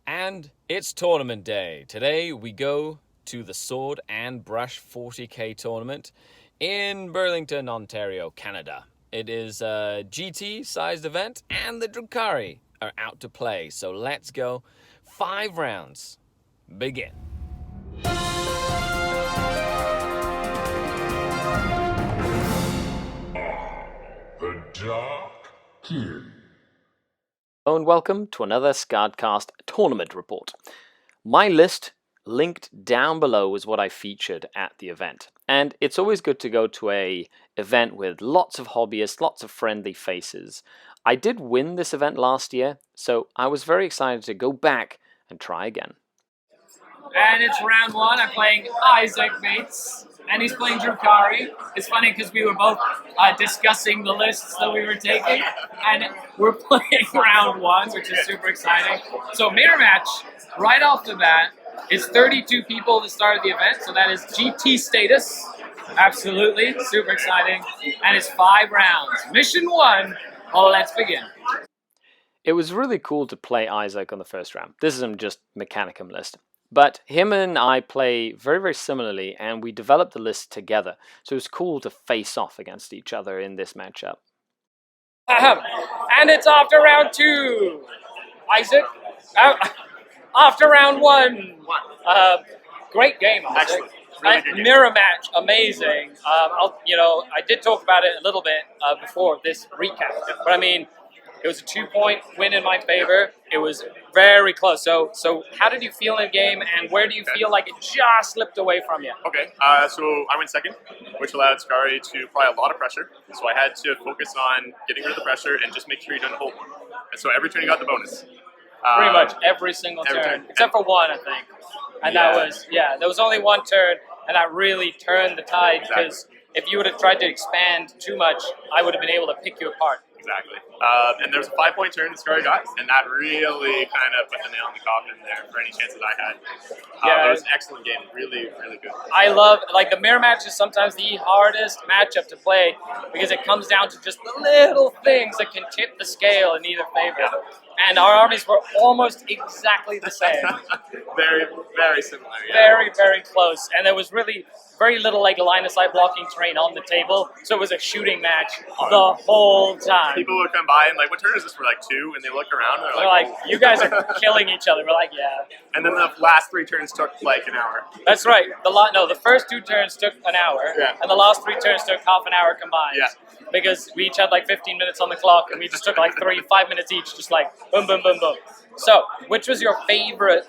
And it's tournament day. Today we go to the Sword and Brush 40k tournament in Burlington, Ontario, Canada. It is a GT-sized event, and the Drukhari are out to play. So let's go. 5 rounds. Begin. The Dark King. Hello and welcome to another SkaredCast tournament report. My list linked down below is what I featured at the event. And it's always good to go to a event with lots of hobbyists, lots of friendly faces. I did win this event last year, so I was very excited to go back and try again. And it's round one. I'm playing Isaac Bates, and he's playing Drukhari. It's funny because we were both discussing the lists that we were taking, and we're playing round one, which is super exciting. So mirror match, right off the bat, is 32 people at the start of the event, so that is GT status. Absolutely, super exciting. And it's 5 rounds. Mission 1, well, let's begin. It was really cool to play Isaac on the first round. This isn't just Mechanicum list. But him and I play very, very similarly, and we developed the list together. So it was cool to face off against each other in this matchup. And it's after round 2. Isaac, after round 1. Great game, Isaac. Really good game. Mirror match, amazing. I did talk about it a little bit before this recap, but I mean, it was a 2-point win in my favor. It was very close. So how did you feel in the game, and where do you feel like it just slipped away from you? Okay, so I went second, which allowed Skari to apply a lot of pressure. So I had to focus on getting rid of the pressure and just make sure you don't hold one. And so every turn you got the bonus. Pretty much every single turn, except for one, I think. And there was only one turn, and that really turned the tide, because if you would have tried to expand too much, I would have been able to pick you apart. Exactly. And there was a 5-point turn that Skari got, and that really kind of put the nail in the coffin there for any chances I had. It was an excellent game. Really, really good. I love, the mirror match is sometimes the hardest matchup to play, because it comes down to just the little things that can tip the scale in either favor. Yeah. And our armies were almost exactly the same. Very, very similar. Yeah. Very, very close. And there was really very little line of sight blocking terrain on the table, so it was a shooting match the whole time. People would come by and what turn is this? We're 2, and they look around and they're like, you guys are killing each other. We're like, yeah. And then the last 3 turns took an hour. That's right. The first 2 turns took an hour, and the last 3 turns took half an hour combined. Yeah. Because we each had 15 minutes on the clock, and we just took 5 minutes each, just boom, boom, boom, boom. So, which was your favorite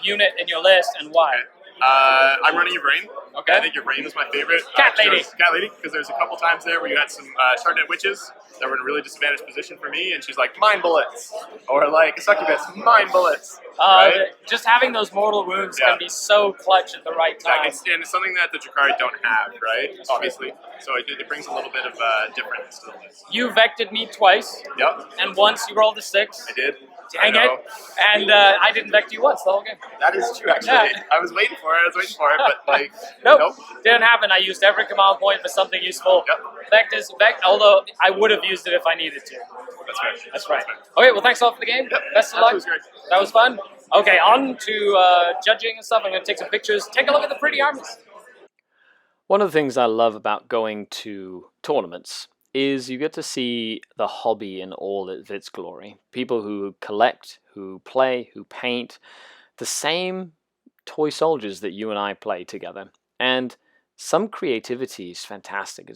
unit in your list, and why? I'm running your brain. Okay. I think your brain was my favorite. Cat lady, because there's a couple times there where you had some Shardnet witches that were in a really disadvantaged position for me, and she's like, mine bullets, or a succubus, mine bullets. Right? Just having those mortal wounds can be so clutch at the right time. And it's something that the Drukhari don't have, right? Obviously. So it brings a little bit of difference to the list. You vected me twice. Yep. And once you rolled a 6. I did. Dang it. And I didn't vect you once the whole game. That is true, actually. Yeah. I was waiting for it, but Nope. Didn't happen. I used every command point for something useful. Yep. Although I would have used it if I needed to. That's right. That's right. Okay, well, thanks a lot for the game. Yep. Best of luck. Was great. That was fun. Okay, on to judging and stuff. I'm going to take some pictures. Take a look at the pretty armies. One of the things I love about going to tournaments is you get to see the hobby in all of its glory. People who collect, who play, who paint, the same toy soldiers that you and I play together. And some creativity is fantastic.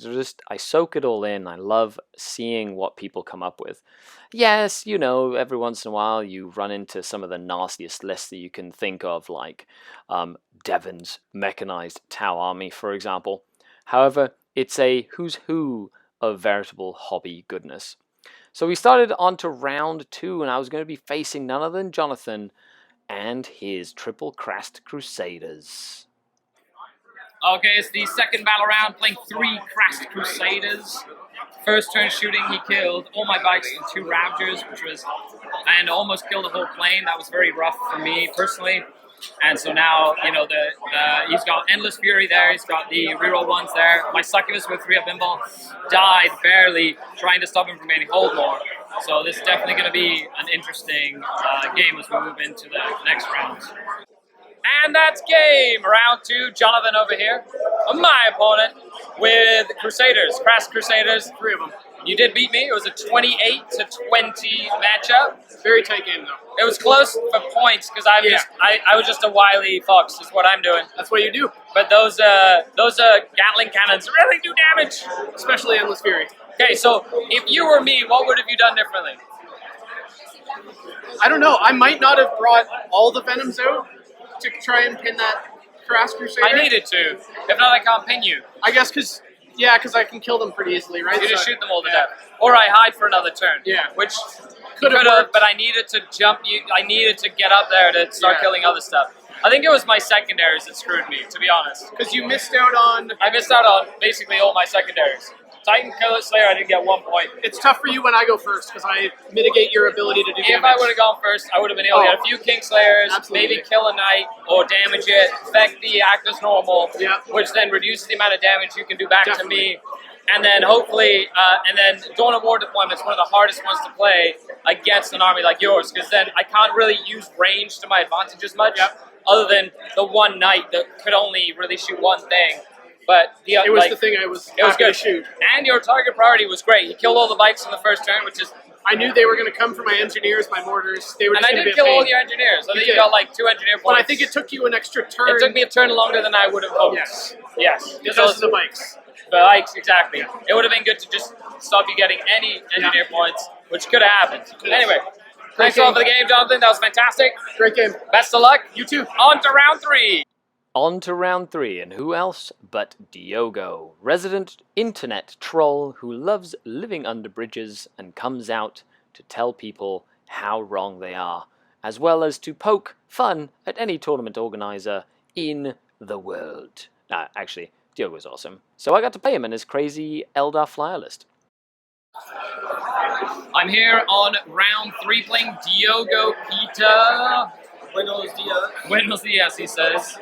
I soak it all in. I love seeing what people come up with. Yes, every once in a while you run into some of the nastiest lists that you can think of, like Devon's mechanized Tau army, for example. However, it's a who's who of veritable hobby goodness. So we started on to round 2, and I was going to be facing none other than Jonathan and his Triple Crest Crusaders. Okay, it's the second battle round, playing 3 Crest Crusaders. First turn shooting, he killed all my bikes and 2 Raptors, and almost killed the whole plane. That was very rough for me personally. And so now, he's got Endless Fury there, he's got the reroll ones there. My Succubus with 3 of Bimbal died barely, trying to stop him from getting hold more. So this is definitely going to be an interesting game as we move into the next round. And that's game! Round 2, Jonathan over here. My opponent with Crusaders, Crass Crusaders. 3 of them. You did beat me. It was a 28-20 matchup. Very tight game, though. It was close for points because I was just a wily fox. Is what I'm doing. That's what you do. But those Gatling cannons really do damage, especially Endless Fury. Okay, so if you were me, what would have you done differently? I don't know. I might not have brought all the Venoms out to try and pin that Crass Crusader. I needed to. If not, I can't pin you. I guess because I can kill them pretty easily, right? You just shoot them all to death. Or I hide for another turn. Yeah. Which could have, but I needed to jump you. I needed to get up there to start killing other stuff. I think it was my secondaries that screwed me, to be honest. Because you missed out on... I missed out on basically all my secondaries. Titan Killer Slayer, I didn't get 1 point. It's tough for you when I go first, because I mitigate your ability to do damage. If I would have gone first, I would have been able to get a few King Slayers, maybe kill a knight, or damage it, affect the act as normal, which then reduces the amount of damage you can do back to me. And then hopefully, and then Dawn of War deployment is one of the hardest ones to play against an army like yours, because then I can't really use range to my advantage as much, other than the one knight that could only really shoot one thing. But it was the thing I was happy to shoot. And your target priority was great. You killed all the bikes in the first turn, which is... I knew they were going to come for my engineers, my mortars. They were and I did kill all your engineers. I think you got like 2 engineer points. But I think it took you an extra turn. It took me a turn longer than I would have hoped. Yes. Because of the bikes. The bikes, exactly. It would have been good to just stop you getting any engineer points, which could have happened. Anyway, thanks a lot for the game, Jonathan. That was fantastic. Great game. Best of luck. You too. On to round 3. On to round 3, and who else but Diogo, resident internet troll who loves living under bridges and comes out to tell people how wrong they are, as well as to poke fun at any tournament organizer in the world. Actually, Diogo's awesome, so I got to play him in his crazy Eldar flyer list. I'm here on round 3 playing Diogo Pita. Buenos dias. Buenos dias, he says.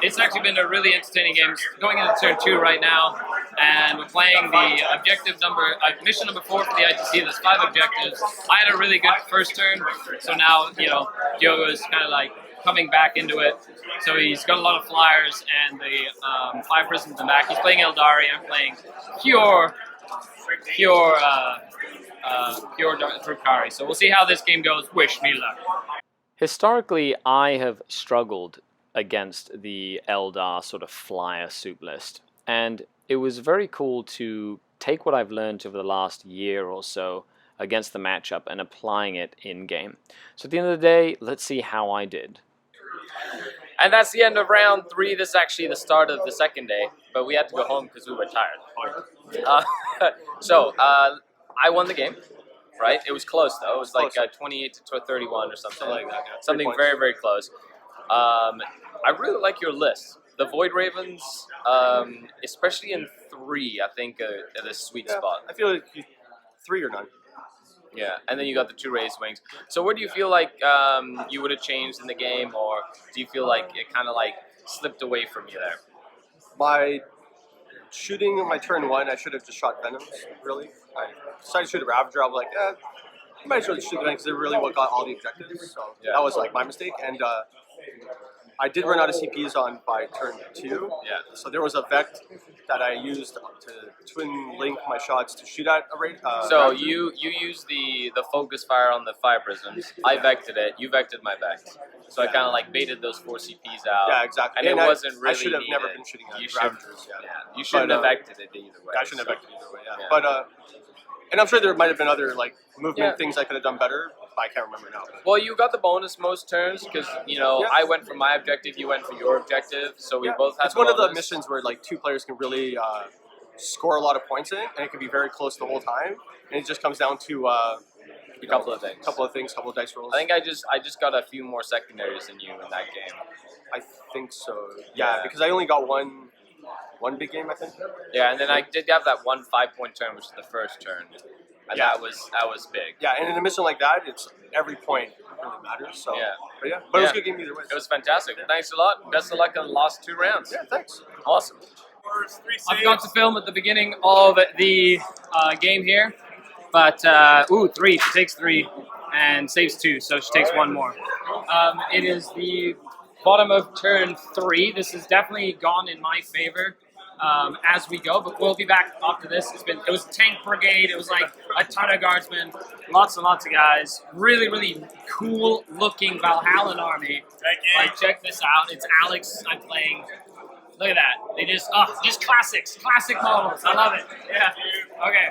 It's actually been a really entertaining game. It's going into turn 2 right now, and we're playing the mission number 4 for the ITC. There's 5 objectives. I had a really good first turn, so now, Diogo is kind of like coming back into it. So he's got a lot of flyers and the 5 prisms in the back. He's playing Eldari. I'm playing pure drukhari. So we'll see how this game goes. Wish me luck. Historically, I have struggled against the Eldar sort of flyer soup list, and it was very cool to take what I've learned over the last year or so against the matchup and applying it in-game. So at the end of the day, let's see how I did. And that's the end of round 3. This is actually the start of the second day, but we had to go home because we were tired. I won the game, right? It was close, though. It was like 28 to 31 or something like that. Something very, very close. I really like your list. The Void Ravens, especially in 3, I think are the sweet spot. I feel like 3 or none. Yeah, and then you got the 2 raised wings. So where do you feel like you would have changed in the game, or do you feel like it kind of like slipped away from you there? By shooting my turn 1, I should have just shot Venoms, really. I decided to shoot a Ravager. I was like, I might as well just shoot the Venoms because they're really what got all the objectives. So that was like my mistake. And I did run out of CPs by turn 2. Yeah. So there was a Vect that I used to twin link my shots to shoot at a rate. So you used the focus fire on the 5 prisms. I vected it. You vected my vect. So I kind of like baited those 4 CPs out. Yeah, exactly. And it wasn't really I should have needed. never been shooting at Ravagers. You shouldn't have vected it either way. I shouldn't have vected either way. Yeah. But and I'm sure there might have been other like movement things I could have done better. I can't remember now. Well, you got the bonus most turns because I went for my objective, you went for your objective, so we both had. It's one of the missions where like 2 players can really score a lot of points in it, and it can be very close the whole time. And it just comes down to a couple of things, couple of dice rolls. I think I just got a few more secondaries than you in that game. I think so. Yeah, because I only got one big game, I think. Yeah, and then I did have that 1 5-point turn, which is the first turn. And that was big. Yeah, and in a mission like that, it's every point really matters. So but it was a good game either way. It was fantastic. Thanks a lot. Best of luck on the last 2 rounds. Yeah, thanks. Awesome. I forgot to film at the beginning of the game here. But, ooh, 3. She takes 3 and saves 2, so she takes 1 more. It is the bottom of turn 3. This has definitely gone in my favor as we go, but we'll be back after this. It was a tank brigade. It was like a ton of guardsmen, lots and lots of guys. Really, really cool looking Valhallan army. Like, check this out. It's Alex I'm playing. Look at that. They just classics, classic models. I love it. Yeah. Okay.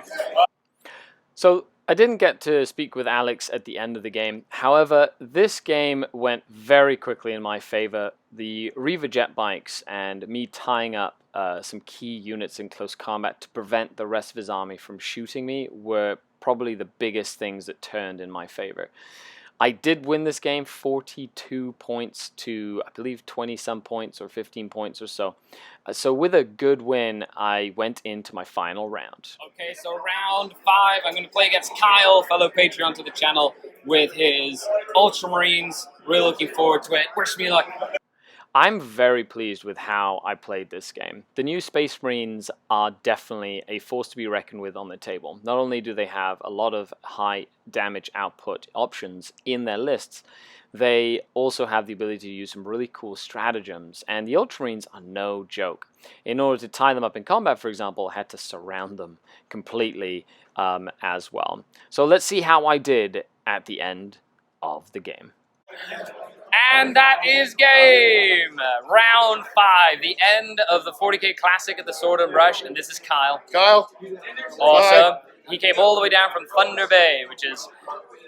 So I didn't get to speak with Alex at the end of the game. However, this game went very quickly in my favor. The Reaver jet bikes and me tying up some key units in close combat to prevent the rest of his army from shooting me were probably the biggest things that turned in my favor. I did win this game 42 points to, I believe, 20-some points or 15 points or so. So with a good win, I went into my final round. Okay, so round 5, I'm going to play against Kyle, fellow Patreon to the channel, with his Ultramarines. Really looking forward to it. Wish me luck. I'm very pleased with how I played this game. The new Space Marines are definitely a force to be reckoned with on the table. Not only do they have a lot of high damage output options in their lists, they also have the ability to use some really cool stratagems, and the Ultramarines are no joke. In order to tie them up in combat, for example, I had to surround them completely as well. So let's see how I did at the end of the game. And that is game! Round 5, the end of the 40k Classic at the Sword and Brush, and this is Kyle. Kyle. Awesome. He came all the way down from Thunder Bay, which is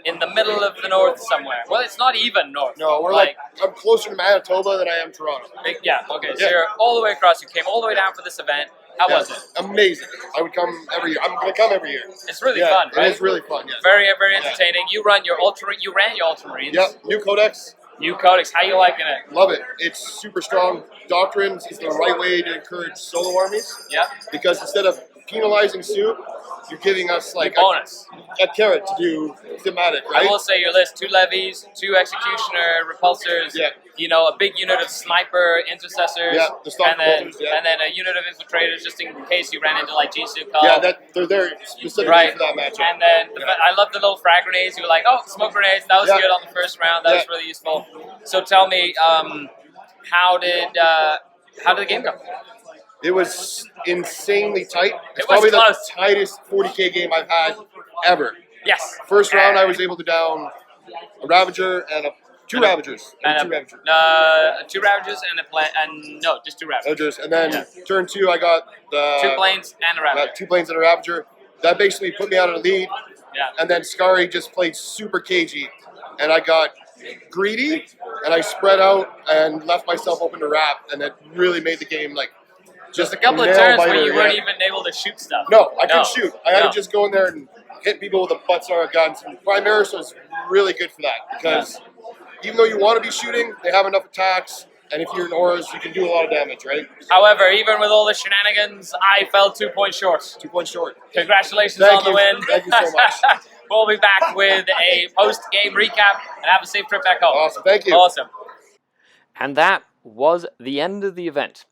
in the middle of the north somewhere. Well, it's not even north. No, we're like I'm closer to Manitoba than I am Toronto. Yeah, okay, so you're all the way across. You came all the way down for this event. How was it? Amazing. I would come every year. I'm going to come every year. It's really fun, right? It is really fun, yes. Very, very entertaining. You ran your Ultramarines. Yep, new codex. New codex. How you liking it? Love it. It's super strong. Doctrines is the right way to encourage solo armies. Yeah. Because instead of penalizing soup, you're giving us like bonus. A carrot to do thematic, right? I will say your list: 2 levies, 2 executioner repulsors. Yeah. You know, a big unit of sniper intercessors. Yeah, the stock and repulsors, yeah. then a unit of infiltrators, just in case you ran into like Jisoo. Yeah, they're there specifically for that matchup. And then I love the little frag grenades. You were like, oh, smoke grenades. That was good on the first round. That was really useful. So tell me, how did the game go? It was insanely tight. It's was probably close. the tightest 40k game I've had ever. Yes. First round, I was able to down a Ravager and two Ravagers. Two Ravagers no, just 2 Ravagers. And then turn 2, I got the 2 planes and a Ravager. 2 planes and a Ravager. That basically put me out of the lead. Yeah. And then Skari just played super cagey, and I got greedy, and I spread out and left myself open to wrap, and that really made the game like. Just a couple of turns where you weren't even able to shoot stuff. No, I couldn't shoot. I had to just go in there and hit people with the butts on our guns. And Primaris was really good for that because even though you want to be shooting, they have enough attacks. And if you're in auras, you can do a lot of damage, right? However, even with all the shenanigans, I fell 2 points short. 2 points short. Congratulations on the win. Thank you so much. We'll be back with a post-game recap and have a safe trip back home. Awesome. Thank you. Awesome. And that was the end of the event.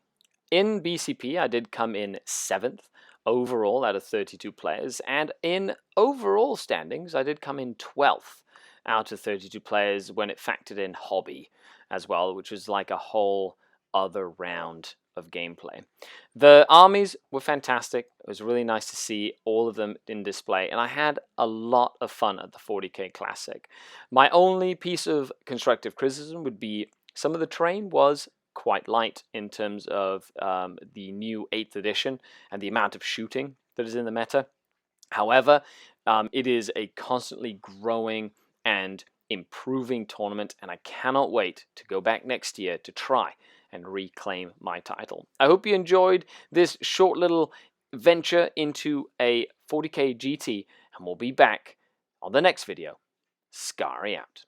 In BCP, I did come in 7th overall out of 32 players, and in overall standings, I did come in 12th out of 32 players when it factored in hobby as well, which was like a whole other round of gameplay. The armies were fantastic. It was really nice to see all of them in display, and I had a lot of fun at the 40k Classic. My only piece of constructive criticism would be some of the terrain was quite light in terms of the new 8th edition and the amount of shooting that is in the meta. However, it is a constantly growing and improving tournament, and I cannot wait to go back next year to try and reclaim my title. I hope you enjoyed this short little venture into a 40k GT, and we'll be back on the next video. Skari out.